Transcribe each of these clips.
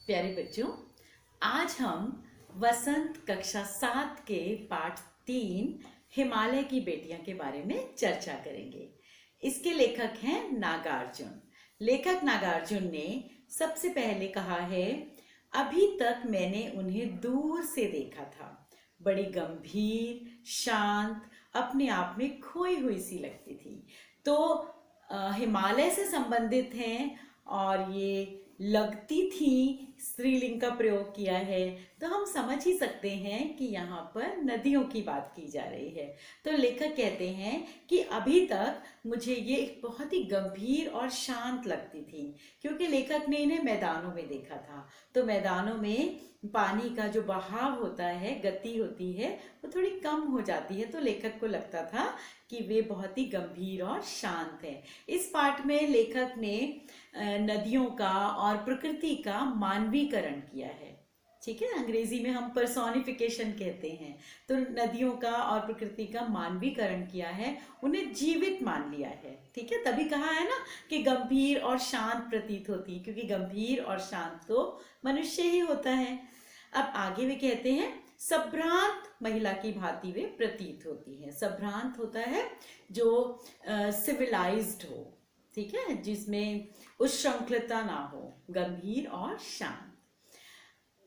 प्यारे बच्चों, आज हम वसंत कक्षा 7 के पाठ 3 हिमालय की बेटियां के बारे में चर्चा करेंगे। इसके लेखक हैं नागार्जुन। लेखक नागार्जुन ने सबसे पहले कहा है, अभी तक मैंने उन्हें दूर से देखा था। बड़ी गंभीर, शांत, अपने आप में खोई हुई सी लगती थी। तो हिमालय से संबंधित हैं और ये लगती थी स्त्रीलिंग का प्रयोग किया है, तो हम समझ ही सकते हैं कि यहाँ पर नदियों की बात की जा रही है। तो लेखक कहते हैं कि अभी तक मुझे ये बहुत ही गंभीर और शांत लगती थी, क्योंकि लेखक ने इन्हें मैदानों में देखा था। तो मैदानों में पानी का जो बहाव होता है, गति होती है, वो थोड़ी कम हो जाती है। तो लेखक को लगता था कि वे बहुत ही गंभीर और शांत है। इस पाठ में लेखक ने नदियों का और प्रकृति का मानवीकरण किया है। ठीक है, अंग्रेजी में हम पर्सोनिफिकेशन कहते हैं। तो नदियों का और प्रकृति का मानवीकरण किया है, उन्हें जीवित मान लिया है। ठीक है, तभी कहा है ना कि गंभीर और शांत प्रतीत होती, क्योंकि गंभीर और शांत तो मनुष्य ही होता है। अब आगे वे कहते हैं, संभ्रांत महिला की भांति वे प्रतीत होती है। संभ्रांत होता है जो सिविलाइज्ड हो, ठीक है, जिसमें उच्छृंखलता ना हो, गंभीर और शांत।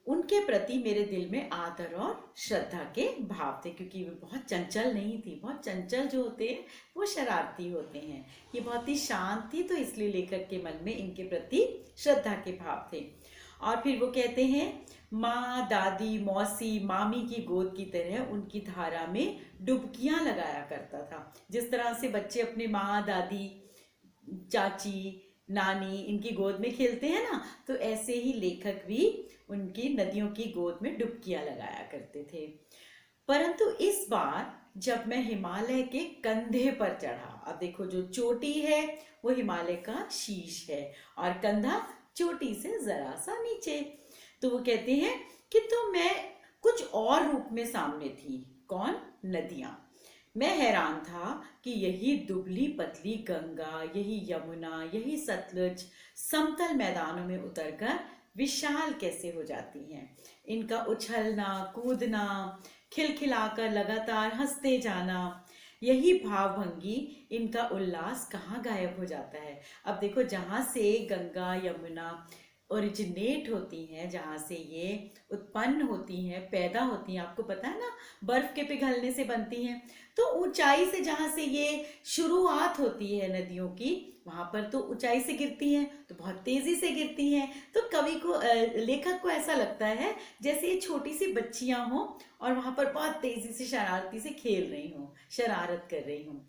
उनके प्रति मेरे दिल में आदर और श्रद्धा के भाव थे, क्योंकि वे बहुत चंचल नहीं थी। बहुत चंचल जो होते हैं वो शरारती होते हैं, ये बहुत ही शांत थी, तो इसलिए लेखक के मन में इनके प्रति श्रद्धा के भाव थे। और फिर वो कहते हैं, माँ, दादी, मौसी, मामी की गोद की तरह उनकी धारा में डुबकियां लगाया करता था। जिस तरह से बच्चे अपने माँ, दादी, चाची, नानी, इनकी गोद में खेलते हैं ना, तो ऐसे ही लेखक भी उनकी नदियों की गोद में डुबकियां लगाया करते थे। परंतु इस बार जब मैं हिमालय के कंधे पर चढ़ा, अब देखो जो चोटी है वो हिमालय का शीश है और कंधा चोटी से जरा सा नीचे। तो वो कहते हैं कि तो मैं कुछ और रूप में सामने थी। कौन? नदियां। मैं हैरान था कि यही दुबली पतली गंगा, यही यमुना, यही सतलुज समतल मैदानों में उतरकर विशाल कैसे हो जाती हैं। इनका उछलना, कूदना, खिलखिलाकर लगातार हंसते जाना, यही भावभंगी, इनका उल्लास कहाँ गायब हो जाता है। अब देखो, जहाँ से गंगा यमुना ओरिजिनेट होती हैं, जहाँ से ये उत्पन्न होती हैं, पैदा होती हैं, आपको पता है ना, बर्फ के पिघलने से बनती हैं। तो ऊंचाई से जहाँ से ये शुरुआत होती है नदियों की, वहां पर तो ऊंचाई से गिरती हैं, तो बहुत तेजी से गिरती हैं। तो कवि को, लेखक को ऐसा लगता है जैसे ये छोटी सी बच्चियां हों और वहां पर बहुत तेजी से शरारती से खेल रही हों, शरारत कर रही हों।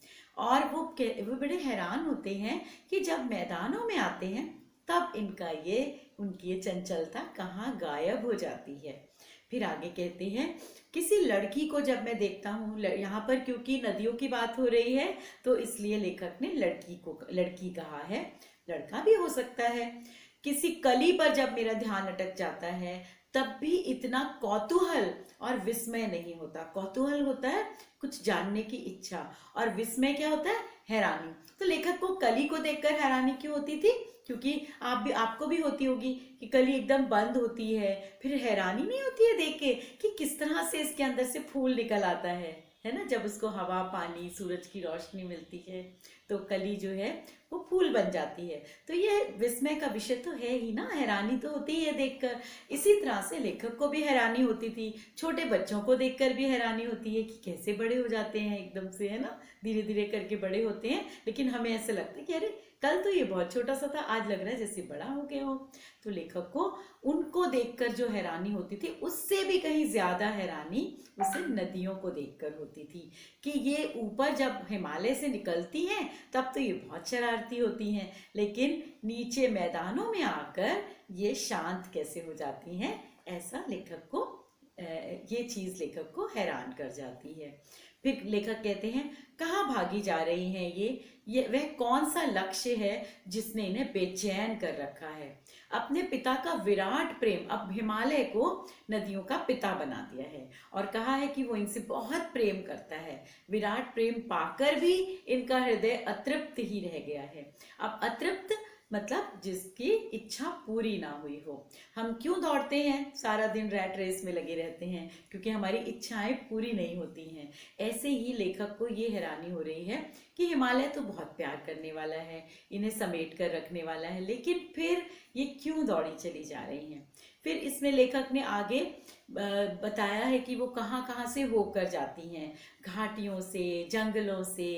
और वो बड़े हैरान होते हैं कि जब मैदानों में आते हैं तब उनकी ये चंचलता कहाँ गायब हो जाती है। फिर आगे कहते हैं, किसी लड़की को जब मैं देखता हूँ, यहाँ पर क्योंकि नदियों की बात हो रही है तो इसलिए लेखक ने लड़की कहा है, लड़का भी हो सकता है। किसी कली पर जब मेरा ध्यान अटक जाता है तब भी इतना कौतूहल और विस्मय नहीं होता। कौतूहल होता है कुछ जानने की इच्छा, और विस्मय क्या होता है? हैरानी। तो लेखक को कली को देखकर हैरानी क्यों होती थी? क्योंकि आपको भी होती होगी कि कली एकदम बंद होती है, फिर हैरानी नहीं होती है देख के कि किस तरह से इसके अंदर से फूल निकल आता है ना। जब उसको हवा, पानी, सूरज की रोशनी मिलती है तो कली जो है वो फूल बन जाती है। तो ये विस्मय का विषय तो है ही ना, हैरानी तो होती है देखकर। इसी तरह से लेखक को भी हैरानी होती थी, छोटे बच्चों को देखकर भी हैरानी होती है कि कैसे बड़े हो जाते हैं एकदम से, है ना, धीरे धीरे करके बड़े होते हैं। लेकिन हमें ऐसे लगता है कि अरे कल तो ये बहुत छोटा सा था, आज लग रहा है जैसे बड़ा हो गया हो। तो लेखक को उनको देखकर जो हैरानी होती थी, उससे भी कहीं ज्यादा हैरानी उसे नदियों को देखकर होती थी कि ये ऊपर जब हिमालय से निकलती हैं तब तो ये बहुत शरारती होती हैं, लेकिन नीचे मैदानों में आकर ये शांत कैसे हो जाती हैं। ऐसा लेखक को, ये चीज लेखक को हैरान कर जाती है। फिर लेखक कहते हैं, कहाँ भागी जा रही हैं ये वह कौन सा लक्ष्य है जिसने इन्हें बेचैन कर रखा है। अपने पिता का विराट प्रेम, अब हिमालय को नदियों का पिता बना दिया है और कहा है कि वो इनसे बहुत प्रेम करता है। विराट प्रेम पाकर भी इनका हृदय अतृप्त ही रह गया है। अब अतृप्त मतलब जिसकी इच्छा पूरी ना हुई हो। हम क्यों दौड़ते हैं, सारा दिन रैट रेस में लगे रहते हैं? क्योंकि हमारी इच्छाएं पूरी नहीं होती हैं। ऐसे ही लेखक को ये हैरानी हो रही है कि हिमालय तो बहुत प्यार करने वाला है, इन्हें समेट कर रखने वाला है, लेकिन फिर ये क्यों दौड़ी चली जा रही हैं। फिर इसमें लेखक ने आगे बताया है कि वो कहाँ कहाँ से होकर जाती हैं, घाटियों से, जंगलों से,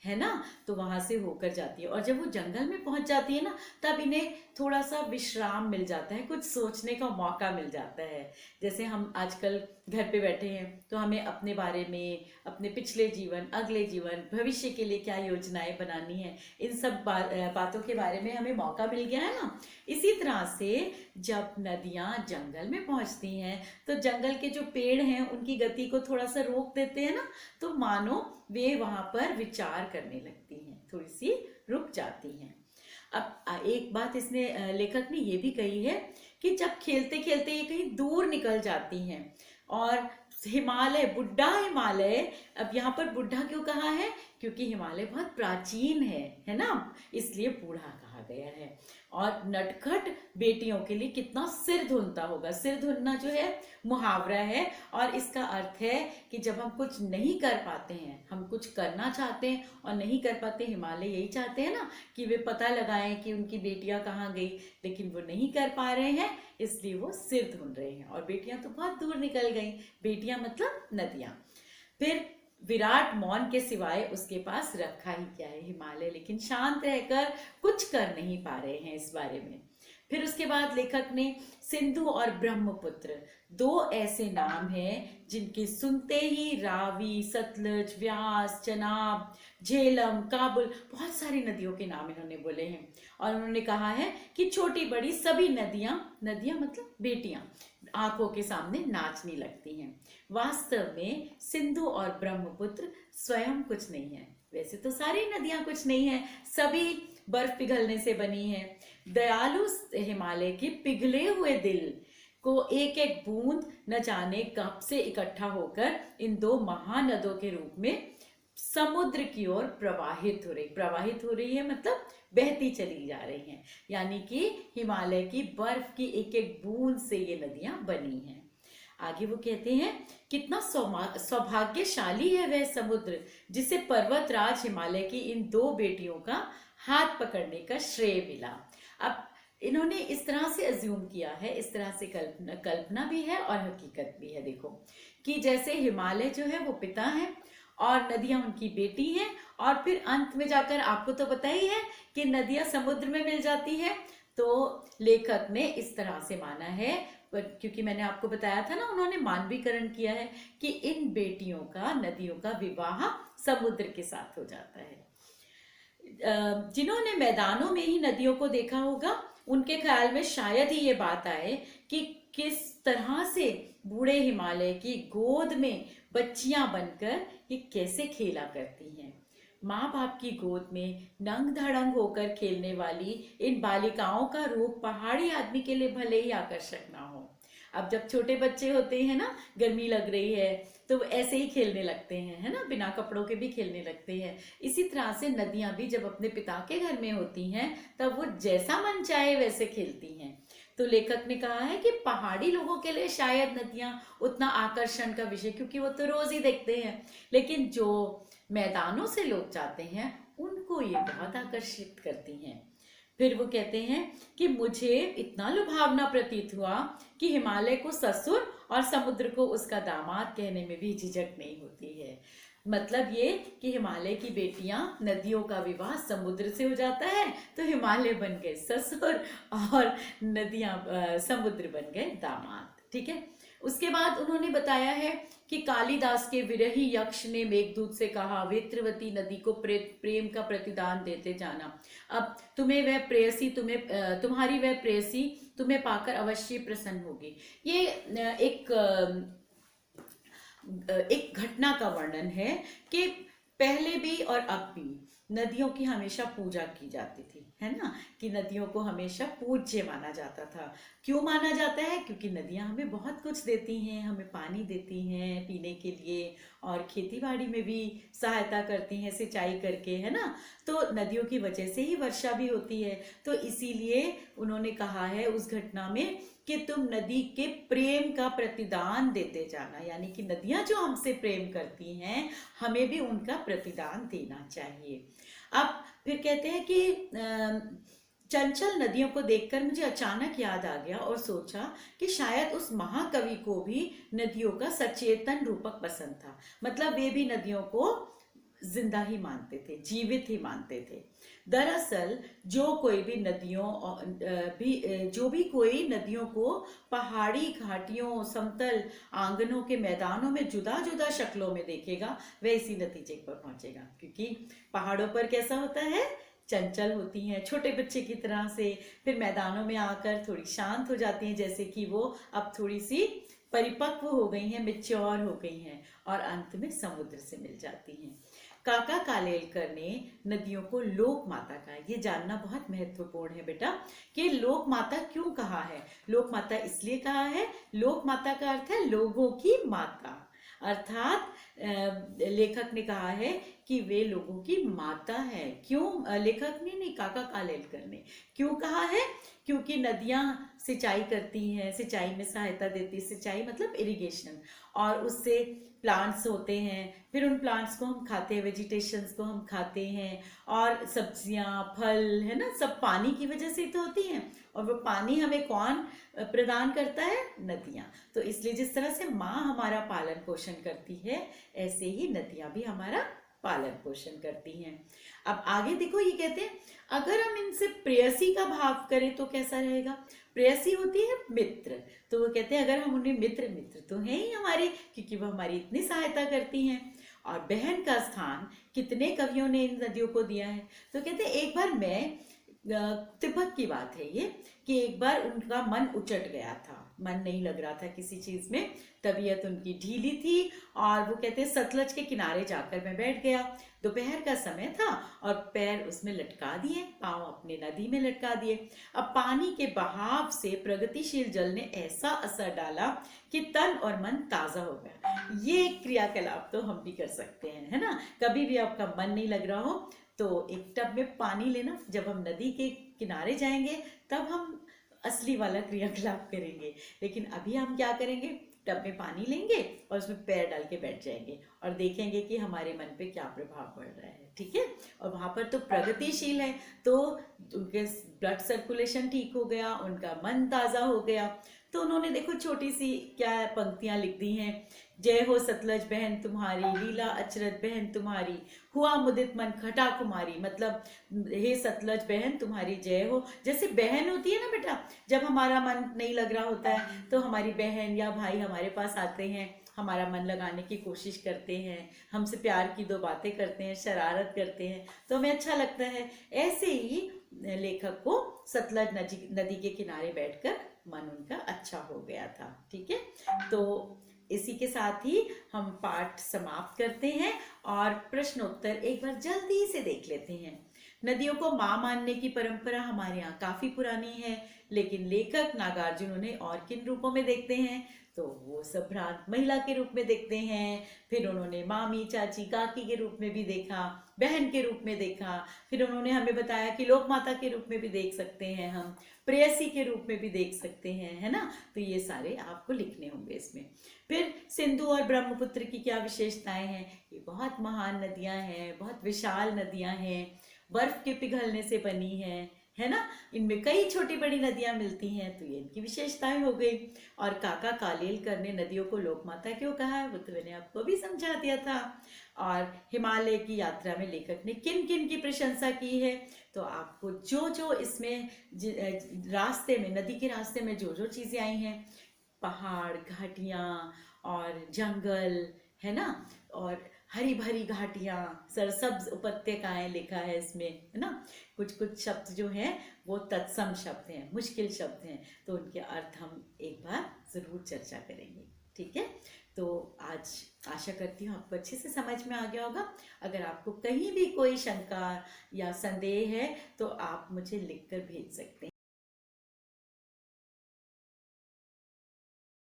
है ना। तो वहां से होकर जाती है और जब वो जंगल में पहुंच जाती है ना, तब इन्हें थोड़ा सा विश्राम मिल जाता है, कुछ सोचने का मौका मिल जाता है। जैसे हम आजकल घर पे बैठे हैं तो हमें अपने बारे में, अपने पिछले जीवन, अगले जीवन, भविष्य के लिए क्या योजनाएं बनानी है, इन सब बातों के बारे में हमें मौका मिल गया है ना। इसी तरह से जब नदियां जंगल में पहुंचती हैं तो जंगल के जो पेड़ हैं उनकी गति को थोड़ा सा रोक देते हैं ना, तो मानो वे वहां पर विचार करने लगती हैं, थोड़ी सी रुक जाती हैं। अब एक बात इसने लेखक ने ये भी कही है कि जब खेलते खेलते ये कहीं दूर निकल जाती हैं और हिमालय, बुढ़ा हिमालय, अब यहाँ पर बुढ़ा क्यों कहा है, क्योंकि हिमालय बहुत प्राचीन है ना, इसलिए बूढ़ा कहा गया है। और नटखट बेटियों के लिए कितना सिर धुनता होगा। सिर धुनना जो है मुहावरा है और इसका अर्थ है कि जब हम कुछ नहीं कर पाते हैं, हम कुछ करना चाहते हैं और नहीं कर पाते, हिमालय यही चाहते हैं ना कि वे पता लगाएं कि उनकी बेटियां कहाँ गई, लेकिन वो नहीं कर पा रहे हैं, इसलिए वो सिर धुन रहे हैं। और बेटियां तो बहुत दूर निकल गई, बेटियां मतलब नदियां। फिर विराट मौन के सिवाय उसके पास रखा ही क्या है हिमालय, लेकिन शांत रहकर कुछ कर नहीं पा रहे हैं इस बारे में। फिर उसके बाद लेखक ने सिंधु और ब्रह्मपुत्र, दो ऐसे नाम हैं जिनके सुनते ही रावी, सतलज, व्यास, चनाब, झेलम, काबुल, बहुत सारी नदियों के नाम इन्होंने बोले हैं। और उन्होंने कहा है कि छोटी बड़ी सभी नदियां, नदियां मतलब बेटियां, आंखों के सामने नाचने लगती हैं। वास्तव में सिंधु और ब्रह्मपुत्र स्वयं कुछ नहीं है। वैसे तो सारी नदियां कुछ नहीं है, सभी बर्फ पिघलने से बनी है। दयालु हिमालय के पिघले हुए दिल को एक एक बूंद न जाने कब से इकट्ठा होकर इन दो महानदों के रूप में समुद्र की ओर प्रवाहित हो रही है, मतलब बहती चली जा रही हैं। यानी कि हिमालय की बर्फ की एक एक बूंद से ये नदियां बनी हैं। आगे वो कहते हैं कितना सौभाग्यशाली है वह समुद्र जिसे पर्वतराज हिमालय की इन दो बेटियों का हाथ पकड़ने का श्रेय मिला। अब इन्होंने इस तरह से अज्यूम किया है, इस तरह से कल्पना भी है और हकीकत भी है। देखो कि जैसे हिमालय जो है वो पिता है और नदियां उनकी बेटी हैं, और फिर अंत में जाकर आपको तो पता ही है कि नदियां समुद्र में मिल जाती है। तो लेखक ने इस तरह से माना है, क्योंकि मैंने आपको बताया था ना, उन्होंने मानवीकरण किया है कि इन बेटियों का, नदियों का विवाह समुद्र के साथ हो जाता है। जिन्होंने मैदानों में ही नदियों को देखा होगा उनके ख्याल में शायद ही ये बात आए कि किस तरह से बूढ़े हिमालय की गोद में बच्चियां बनकर ये कैसे खेला करती हैं। माँ बाप की गोद में नंग धड़ंग होकर खेलने वाली इन बालिकाओं का रूप पहाड़ी आदमी के लिए भले ही आकर्षक ना हो। अब जब छोटे बच्चे होते हैं ना, गर्मी लग रही है तो ऐसे ही खेलने लगते हैं, है ना, बिना कपड़ों के भी खेलने लगते हैं। इसी तरह से नदियां भी जब अपने पिता के घर में होती हैं तब वो जैसा मन चाहे वैसे खेलती हैं। तो लेखक ने कहा है कि पहाड़ी लोगों के लिए शायद नदियां उतना आकर्षण का विषय, क्योंकि वो तो रोज ही देखते हैं, लेकिन जो मैदानों से लोग जाते हैं उनको ये बहुत आकर्षित करती हैं। फिर वो कहते हैं कि मुझे इतना लुभावना प्रतीत हुआ कि हिमालय को ससुर और समुद्र को उसका दामाद कहने में भी झिझक नहीं होती है। मतलब ये कि हिमालय की बेटियां, नदियों का विवाह समुद्र से हो जाता है तो हिमालय बन गए ससुर और नदियां, समुद्र बन गए दामाद। ठीक है। उसके बाद उन्होंने बताया है कि कालिदास के विरही यक्ष ने मेघदूत से कहा, वेत्रवती नदी को प्रेम का प्रतिदान देते जाना। अब तुम्हें वह प्रेयसी, तुम्हारी वह प्रेयसी तुम्हें पाकर अवश्य प्रसन्न होगी। ये एक घटना का वर्णन है कि पहले भी और अब भी नदियों की हमेशा पूजा की जाती थी, है ना, कि नदियों को हमेशा पूज्य माना जाता था। क्यों माना जाता है? क्योंकि नदियां हमें बहुत कुछ देती हैं, हमें पानी देती हैं पीने के लिए, और खेती बाड़ी में भी सहायता करती हैं सिंचाई करके, है ना। तो नदियों की वजह से ही वर्षा भी होती है। तो इसीलिए उन्होंने कहा है उस घटना में कि तुम नदी के प्रेम का प्रतिदान देते जाना, यानी कि नदियां जो हमसे प्रेम करती हैं हमें भी उनका प्रतिदान देना चाहिए। अब फिर कहते हैं कि चंचल नदियों को देखकर मुझे अचानक याद आ गया और सोचा कि शायद उस महाकवि को भी नदियों का सचेतन रूपक पसंद था। मतलब वे भी नदियों को जिंदा ही मानते थे, जीवित ही मानते थे। दरअसल जो कोई भी कोई नदियों को पहाड़ी घाटियों, समतल आंगनों के मैदानों में जुदा जुदा शक्लों में देखेगा, वह इसी नतीजे पर पहुंचेगा। क्योंकि पहाड़ों पर कैसा होता है, चंचल होती हैं, छोटे बच्चे की तरह से, फिर मैदानों में आकर थोड़ी शांत हो जाती हैं, जैसे कि वो अब थोड़ी सी परिपक्व हो गई हैं, मैच्योर हो गई हैं, और अंत में समुद्र से मिल जाती हैं। काका कालेलकर ने नदियों को लोक माता कहा। ये जानना बहुत महत्वपूर्ण है बेटा कि लोक माता क्यों कहा है। लोक माता इसलिए कहा है, लोक माता का अर्थ है लोगों की माता, अर्थात लेखक ने कहा है कि वे लोगों की माता है। क्यों लेखक ने नहीं, काका कालेलकर ने क्यों कहा है? क्योंकि नदियां सिंचाई करती हैं, सिंचाई में सहायता देती है, सिंचाई मतलब इरिगेशन, और उससे प्लांट्स होते हैं, फिर उन प्लांट्स को हम खाते हैं, वेजिटेशंस को हम खाते हैं, और सब्जियां, फल, है ना, सब पानी की वजह से तो होती हैं। और वो पानी हमें कौन प्रदान करता है? नदियां। तो इसलिए जिस तरह से माँ हमारा पालन पोषण करती है, ऐसे ही नदियां भी हमारा पालन पोषण करती हैं। अब आगे देखो, ये कहते हैं अगर हम इनसे प्रेयसी का भाव करें तो कैसा रहेगा। प्रेयसी होती है मित्र, तो वो कहते हैं अगर हम उन्हें मित्र तो हैं ही हमारे, क्योंकि वो हमारी इतनी सहायता करती हैं। और बहन का स्थान कितने कवियों ने इन नदियों को दिया है। तो कहते हैं एक बार मैं, तिब्बत की बात है ये, कि एक बार उनका मन उचट गया था, मन नहीं लग रहा था किसी चीज में, तबीयत उनकी ढीली थी, और वो कहते हैं सतलज के किनारे जाकर मैं बैठ गया। दोपहर का समय था और पैर उसमें लटका दिए, पांव अपने नदी में लटका दिए। अब पानी के बहाव से प्रगतिशील जल ने ऐसा असर डाला कि तन और मन ताजा हो गया। ये क्रियाकलाप तो हम भी कर सकते हैं, है ना। कभी भी आपका मन नहीं लग रहा हो तो एक टब में पानी लेना, जब हम नदी के किनारे जाएंगे तब हम असली वाला क्रियाकलाप करेंगे। लेकिन अभी हम क्या करेंगे, टब में पानी लेंगे और उसमें पैर डाल के बैठ जाएंगे और देखेंगे कि हमारे मन पे क्या प्रभाव पड़ रहा है, ठीक है। और वहां पर तो प्रगतिशील है, तो उनके ब्लड सर्कुलेशन ठीक हो गया, उनका मन ताजा हो गया। तो उन्होंने देखो छोटी सी क्या पंक्तियां लिख दी हैं, जय हो सतलज बहन तुम्हारी, लीला अचरज बहन तुम्हारी, हुआ मुदित मन खटा कुमारी। मतलब हे सतलज बहन तुम्हारी जय हो। जैसे बहन होती है ना बेटा, जब हमारा मन नहीं लग रहा होता है तो हमारी बहन या भाई हमारे पास आते हैं, हमारा मन लगाने की कोशिश करते हैं, हमसे प्यार की दो बातें करते हैं, शरारत करते हैं, तो हमें अच्छा लगता है। ऐसे ही लेखक को सतलज नदी के किनारे बैठकर मन उनका अच्छा हो गया था, ठीक है। तो इसी के साथ ही हम पाठ समाप्त करते हैं और प्रश्नोत्तर एक बार जल्दी से देख लेते हैं। नदियों को मां मानने की परंपरा हमारे यहाँ काफी पुरानी है, लेकिन लेखक नागार्जुन उन्हें और किन रूपों में देखते हैं, तो वो संभ्रांत महिला के रूप में देखते हैं। फिर उन्होंने मामी, चाची, काकी के रूप में भी देखा, बहन के रूप में देखा। फिर उन्होंने हमें बताया कि लोक माता के रूप में भी देख सकते हैं, हम प्रेयसी के रूप में भी देख सकते हैं, है ना। तो ये सारे आपको लिखने होंगे इसमें। फिर सिंधु और ब्रह्मपुत्र की क्या विशेषताएं हैं। ये बहुत महान नदियां हैं, बहुत विशाल नदियां हैं, बर्फ के पिघलने से बनी है ना। इनमें कई छोटी बड़ी नदियां मिलती हैं, तो ये इनकी विशेषताएं हो गई। और काका कालेलकर ने नदियों को लोकमाता क्यों कहा है, वो तो मैंने आपको भी समझा दिया था। और हिमालय की यात्रा में लेखक ने किन किन की प्रशंसा की है, तो आपको जो जो इसमें रास्ते में, नदी के रास्ते में जो जो चीजें आई हैं, पहाड़, घाटियां और जंगल, है ना, और हरी भरी घाटियां, सरसब्ज उपत्यकाएं लिखा है इसमें, है ना। कुछ कुछ शब्द जो हैं वो तत्सम शब्द हैं, मुश्किल शब्द हैं, तो उनके अर्थ हम एक बार जरूर चर्चा करेंगे, ठीक है। तो आज आशा करती हूँ आपको अच्छे से समझ में आ गया होगा। अगर आपको कहीं भी कोई शंका या संदेह है तो आप मुझे लिखकर भेज सकते